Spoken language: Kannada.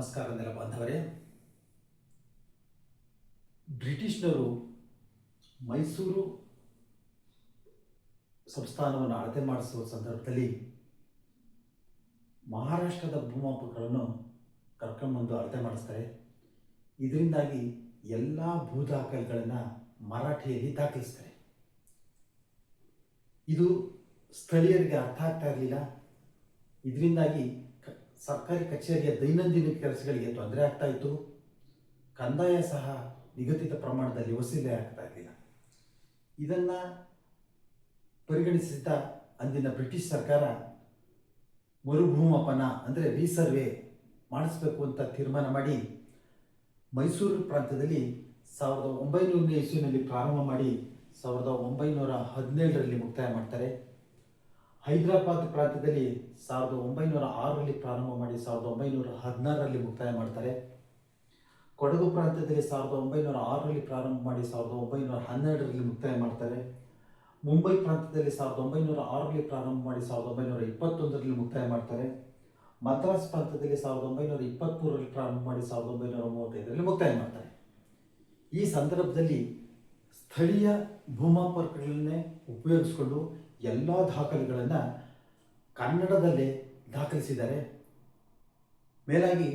ನಮಸ್ಕಾರ ನೆಲ ಬಾಂಧವರೇ. ಬ್ರಿಟಿಷ್ನವರು ಮೈಸೂರು ಸಂಸ್ಥಾನವನ್ನು ಅಳತೆ ಮಾಡಿಸುವ ಸಂದರ್ಭದಲ್ಲಿ ಮಹಾರಾಷ್ಟ್ರದ ಭೂಮಾಪಕಗಳನ್ನು ಕರ್ಕೊಂಡ್ಬಂದು ಅಳತೆ ಮಾಡಿಸ್ತಾರೆ. ಇದರಿಂದಾಗಿ ಎಲ್ಲ ಭೂ ದಾಖಲೆಗಳನ್ನು ಮರಾಠಿಯಲ್ಲಿ ದಾಖಲಿಸ್ತಾರೆ. ಇದು ಸ್ಥಳೀಯರಿಗೆ ಅರ್ಥ ಆಗ್ತಾ ಇರಲಿಲ್ಲ. ಇದರಿಂದಾಗಿ ಸರ್ಕಾರಿ ಕಚೇರಿಯ ದೈನಂದಿನ ಕೆಲಸಗಳಿಗೆ ತೊಂದರೆ ಆಗ್ತಾ ಇತ್ತು. ಕಂದಾಯ ಸಹ ನಿಗದಿತ ಪ್ರಮಾಣದಲ್ಲಿ ವಸೂಲಿ ಆಗ್ತಾ ಇರಲಿಲ್ಲ. ಇದನ್ನು ಪರಿಗಣಿಸಿದ ಅಂದಿನ ಬ್ರಿಟಿಷ್ ಸರ್ಕಾರ ಮರುಭೂಮಾಪನ ಅಂದರೆ ರೀಸರ್ವೆ ಮಾಡಿಸ್ಬೇಕು ಅಂತ ತೀರ್ಮಾನ ಮಾಡಿ ಮೈಸೂರು ಪ್ರಾಂತ್ಯದಲ್ಲಿ 1900ನೇ ಇಸ್ವಿನಲ್ಲಿ ಪ್ರಾರಂಭ ಮಾಡಿ 1917ರಲ್ಲಿ ಮುಕ್ತಾಯ ಮಾಡ್ತಾರೆ. ಹೈದರಾಬಾದ್ ಪ್ರಾಂತ್ಯದಲ್ಲಿ 1906ರಲ್ಲಿ ಪ್ರಾರಂಭ ಮಾಡಿ 1916ರಲ್ಲಿ ಮುಕ್ತಾಯ ಮಾಡ್ತಾರೆ. ಕೊಡಗು ಪ್ರಾಂತ್ಯದಲ್ಲಿ 1906ರಲ್ಲಿ ಪ್ರಾರಂಭ ಮಾಡಿ 1912ರಲ್ಲಿ ಮುಕ್ತಾಯ ಮಾಡ್ತಾರೆ. ಮುಂಬೈ ಪ್ರಾಂತ್ಯದಲ್ಲಿ 1906ರಲ್ಲಿ ಪ್ರಾರಂಭ ಮಾಡಿ 1921ರಲ್ಲಿ ಮುಕ್ತಾಯ ಮಾಡ್ತಾರೆ. ಮದ್ರಾಸ್ ಪ್ರಾಂತ್ಯದಲ್ಲಿ 1923ರಲ್ಲಿ ಪ್ರಾರಂಭ ಮಾಡಿ 1935ರಲ್ಲಿ ಮುಕ್ತಾಯ ಮಾಡ್ತಾರೆ. ಈ ಸಂದರ್ಭದಲ್ಲಿ ಸ್ಥಳೀಯ ಭೂಮಾಪಕಗಳನ್ನೇ ಉಪಯೋಗಿಸಿಕೊಂಡು ಎಲ್ಲ ದಾಖಲೆಗಳನ್ನು ಕನ್ನಡದಲ್ಲೇ ದಾಖಲಿಸಿದ್ದಾರೆ. ಮೇಲಾಗಿ